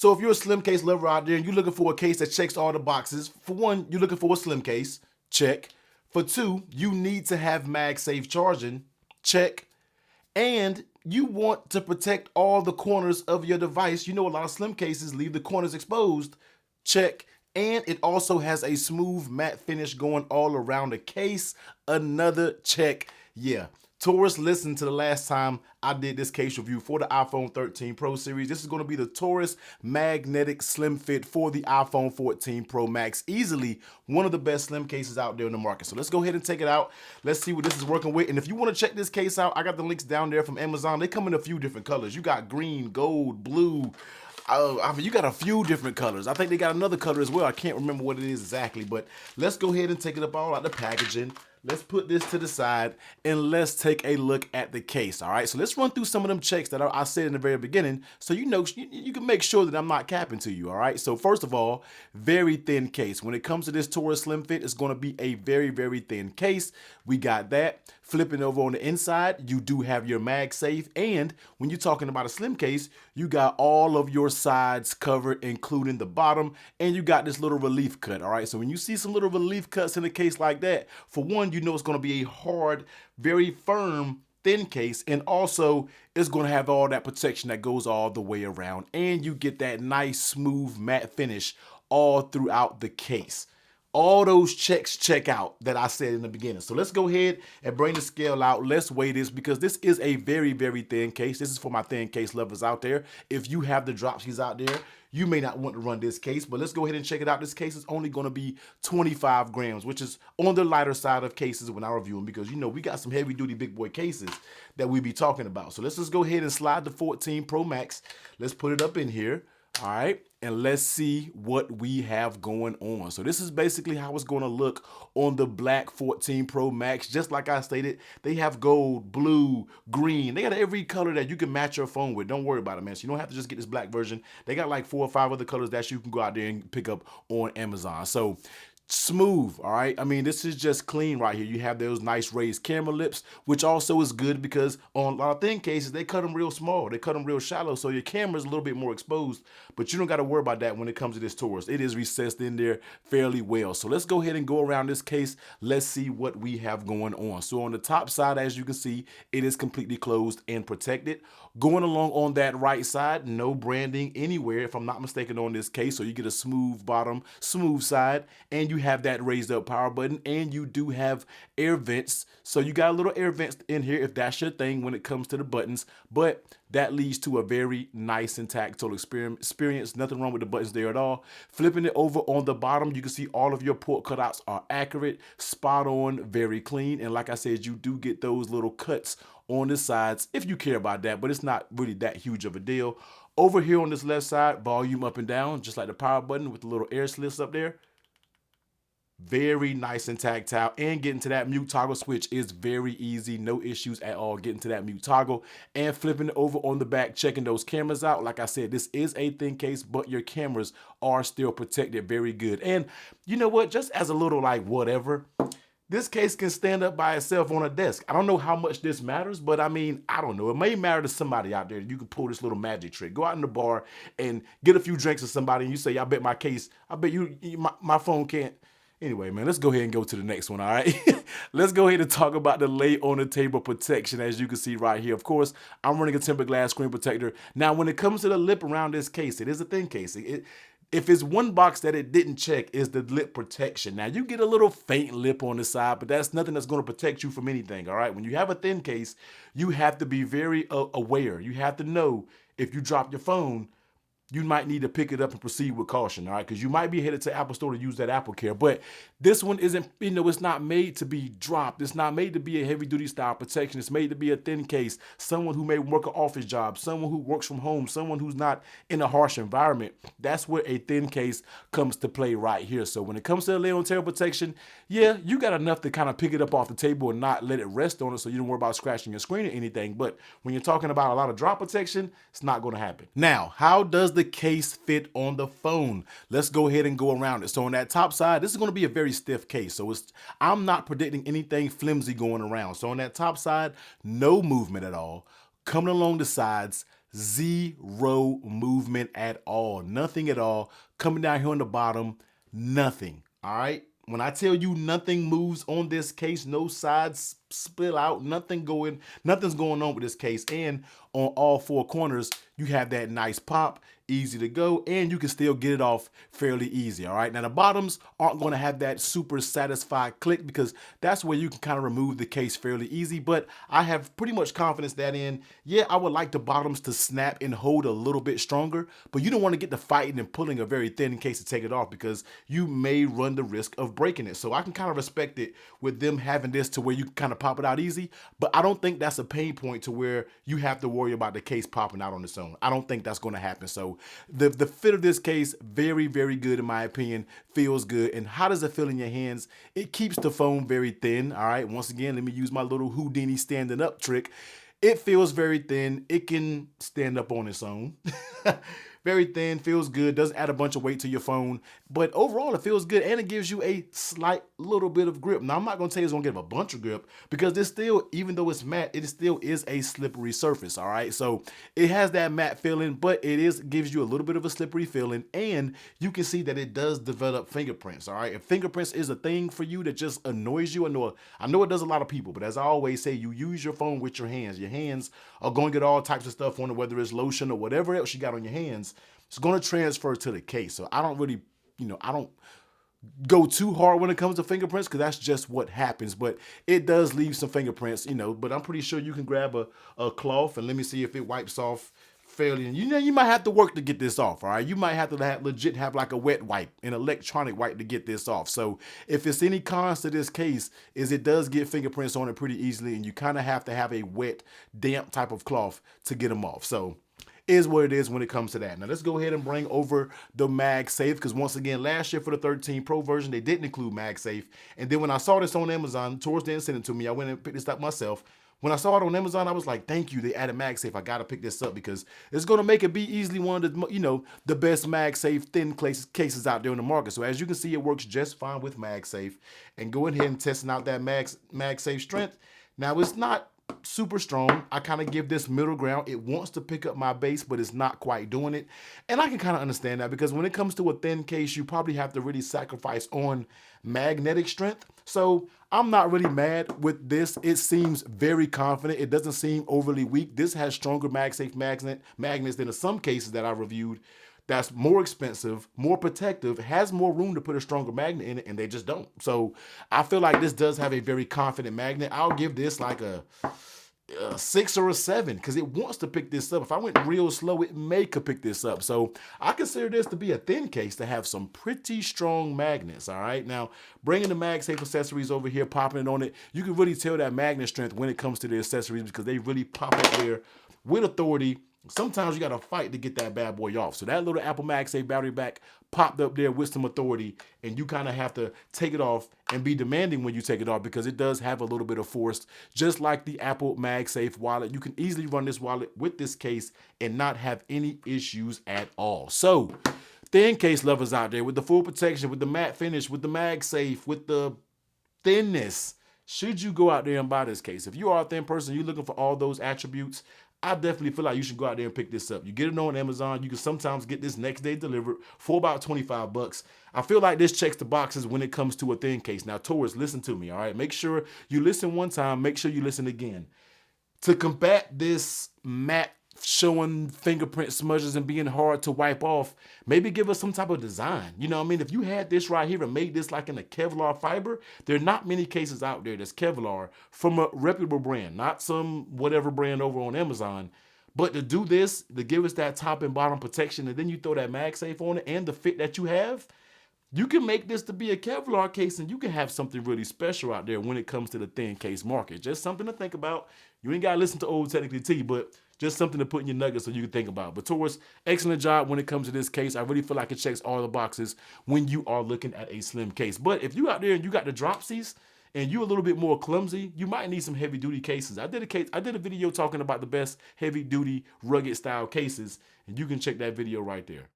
So if you're a slim case lover out there and you're looking for a case that checks all the boxes, for one, you're looking for a slim case, check. For two, you need to have MagSafe charging, check. And you want to protect all the corners of your device. You know, a lot of slim cases leave the corners exposed, check. And it also has a smooth matte finish going all around the case, another check. Yeah. Torras, listen to the last time I did this case review for the iPhone 13 Pro series. This is going to be the Torras Magnetic Slim Fit for the iPhone 14 Pro Max. Easily one of the best slim cases out there in the market. So let's go ahead and take it out. Let's see what this is working with. And if you want to check this case out, I got the links down there from Amazon. They come in a few different colors. You got green, gold, blue. I mean, you got a few different colors. I think they got another color as well. I can't remember what it is exactly, but let's go ahead and take it up all out the packaging. Let's put this to the side and let's take a look at the case, all right? So let's run through some of them checks that I said in the very beginning so you know you can make sure that I'm not capping to you, all right? So first of all, very thin case. When it comes to this Torras Slim Fit, it's gonna be a very, very thin case. We got that. Flipping over on the inside, you do have your MagSafe, and when you're talking about a slim case, you got all of your sides covered, including the bottom, and you got this little relief cut, all right? So when you see some little relief cuts in a case like that, for one, you know it's gonna be a hard, very firm, thin case, and also it's gonna have all that protection that goes all the way around, and you get that nice, smooth, matte finish all throughout the case. All those checks check out that I said in the beginning. So let's go ahead and bring the scale out. Let's weigh this because this is a very, very thin case. This is for my thin case lovers out there. If you have the dropsies out there, you may not want to run this case, but let's go ahead and check it out. This case is only going to be 25 grams, which is on the lighter side of cases when I review them because, you know, we got some heavy duty big boy cases that we be talking about. So let's just go ahead and slide the 14 Pro Max. Let's put it up in here. All right, and let's see what we have going on. So this is basically how it's going to look on the black 14 Pro Max. Just like I stated, they have gold, blue, green. They got every color that you can match your phone with. Don't worry about it, man. So you don't have to just get this black version. They got like 4 or 5 other colors that you can go out there and pick up on Amazon. So smooth, all right? I mean, this is just clean right here. You have those nice raised camera lips, which also is good because on a lot of thin cases, they cut them real small. They cut them real shallow, so your camera's a little bit more exposed, but you don't got to worry about that when it comes to this Torras. It is recessed in there fairly well. So let's go ahead and go around this case. Let's see what we have going on. So on the top side, as you can see, it is completely closed and protected. Going along on that right side, no branding anywhere, if I'm not mistaken, on this case. So you get a smooth bottom, smooth side, and you have that raised up power button, and you do have air vents. So you got a little air vents in here if that's your thing when it comes to the buttons, but that leads to a very nice and tactile experience. Nothing wrong with the buttons there at all. Flipping it over on the bottom, you can see all of your port cutouts are accurate, spot on, very clean. And like I said, you do get those little cuts on the sides if you care about that, but it's not really that huge of a deal. Over here on this left side, volume up and down, just like the power button with the little air slits up there. Very nice and tactile, and getting to that mute toggle switch is very easy. No issues at all getting to that mute toggle. And flipping it over on the back, checking those cameras out. Like I said, this is a thin case, but your cameras are still protected very good. And you know what, just as a little like whatever, this case can stand up by itself on a desk. I don't know how much this matters, but I mean, I don't know. It may matter to somebody out there. You can pull this little magic trick. Go out in the bar and get a few drinks with somebody and you say, I bet my case, I bet my phone can't. Anyway, man, let's go ahead and go to the next one, all right? Let's go ahead and talk about the lay on the table protection, as you can see right here. Of course, I'm running a tempered glass screen protector. Now, when it comes to the lip around this case, it is a thin case. If it's one box that it didn't check, is the lip protection. Now, you get a little faint lip on the side, but that's nothing that's going to protect you from anything, all right? When you have a thin case, you have to be very aware. You have to know if you drop your phone, you might need to pick it up and proceed with caution, all right? Because you might be headed to Apple Store to use that Apple Care. But this one isn't, you know, it's not made to be dropped. It's not made to be a heavy-duty style protection. It's made to be a thin case. Someone who may work an office job, someone who works from home, someone who's not in a harsh environment. That's where a thin case comes to play right here. So when it comes to the lay on table protection, yeah, you got enough to kind of pick it up off the table and not let it rest on it so you don't worry about scratching your screen or anything. But when you're talking about a lot of drop protection, it's not going to happen. Now, how does the case fit on the phone? Let's go ahead and go around it. So on that top side, this is going to be a very stiff case. So I'm not predicting anything flimsy going around. So on that top side, no movement at all. Coming along the sides, zero movement at all. Nothing at all. Coming down here on the bottom, nothing. All right. When I tell you nothing moves on this case, no sides spill out, nothing's going on with this case. And on all four corners, you have that nice pop, easy to go, and you can still get it off fairly easy. All right. Now the bottoms aren't going to have that super satisfied click because that's where you can kind of remove the case fairly easy. But I have pretty much confidence that yeah, I would like the bottoms to snap and hold a little bit stronger, but you don't want to get to fighting and pulling a very thin case to take it off because you may run the risk of breaking it. So I can kind of respect it with them having this to where you can kind of pop it out easy, but I don't think that's a pain point to where you have to worry about the case popping out on its own. I don't think that's going to happen. So the fit of this case, very, very good in my opinion, feels good. And how does it feel in your hands? It keeps the foam very thin. All right, once again, let me use my little Houdini standing up trick. It feels very thin. It can stand up on its own. Very thin, feels good, doesn't add a bunch of weight to your phone, but overall it feels good and it gives you a slight little bit of grip. Now I'm not gonna tell you it's gonna give a bunch of grip because this still, even though it's matte, it still is a slippery surface, all right? So it has that matte feeling, but it gives you a little bit of a slippery feeling, and you can see that it does develop fingerprints, all right? If fingerprints is a thing for you that just annoys you, I know it does a lot of people, but as I always say, you use your phone with your hands. Your hands are going to get all types of stuff on it, whether it's lotion or whatever else you got on your hands. It's going to transfer to the case. So I don't really, I don't go too hard when it comes to fingerprints because that's just what happens. But it does leave some fingerprints, but I'm pretty sure you can grab a cloth and let me see if it wipes off fairly. And you might have to work to get this off, all right? You might have to legit have like a wet wipe, an electronic wipe to get this off. So if it's any cons to this case, is it does get fingerprints on it pretty easily, and you kind of have to have a wet, damp type of cloth to get them off. So is what it is when it comes to that. Now let's go ahead and bring over the MagSafe because once again, last year for the 13 Pro version, they didn't include MagSafe. And then when I saw this on Amazon, Torras didn't send it to me. I went and picked this up myself. When I saw it on Amazon, I was like, thank you, they added MagSafe. I gotta pick this up because it's gonna make it be easily one of the, the best MagSafe thin cases out there in the market. So as you can see, it works just fine with MagSafe. And going ahead and testing out that MagSafe strength. Now it's not super strong. I kind of give this middle ground. It wants to pick up my base, but it's not quite doing it. And I can kind of understand that because when it comes to a thin case, you probably have to really sacrifice on magnetic strength. So I'm not really mad with this. It seems very confident. It doesn't seem overly weak. This has stronger MagSafe magnets than in some cases that I reviewed. That's more expensive, more protective, has more room to put a stronger magnet in it, and they just don't. So I feel like this does have a very confident magnet. I'll give this like a 6 or a 7 because it wants to pick this up. If I went real slow, it could pick this up. So I consider this to be a thin case to have some pretty strong magnets, all right? Now, bringing the MagSafe accessories over here, popping it on it, you can really tell that magnet strength when it comes to the accessories because they really pop up there with authority. Sometimes you got to fight to get that bad boy off. So that little Apple MagSafe battery back popped up there with some authority, and you kind of have to take it off and be demanding when you take it off because it does have a little bit of force. Just like the Apple MagSafe wallet, you can easily run this wallet with this case and not have any issues at all. So thin case lovers out there, with the full protection, with the matte finish, with the MagSafe, with the thinness, should you go out there and buy this case? If you are a thin person, you're looking for all those attributes, I definitely feel like you should go out there and pick this up. You get it on Amazon. You can sometimes get this next day delivered for about 25 bucks. I feel like this checks the boxes when it comes to a thin case. Now, Torras, listen to me, all right? Make sure you listen one time. Make sure you listen again. To combat this matte showing fingerprint smudges and being hard to wipe off, maybe give us some type of design. You know what I mean? If you had this right here and made this like in a Kevlar fiber, there are not many cases out there that's Kevlar from a reputable brand, not some whatever brand over on Amazon. But to do this, to give us that top and bottom protection, and then you throw that MagSafe on it and the fit that you have, you can make this to be a Kevlar case, and you can have something really special out there when it comes to the thin case market. Just something to think about. You ain't got to listen to old Technically T, but just something to put in your nuggets so you can think about. But Torras, excellent job when it comes to this case. I really feel like it checks all the boxes when you are looking at a slim case. But if you out there and you got the dropsies and you're a little bit more clumsy, you might need some heavy duty cases. I did a video talking about the best heavy duty rugged style cases, and you can check that video right there.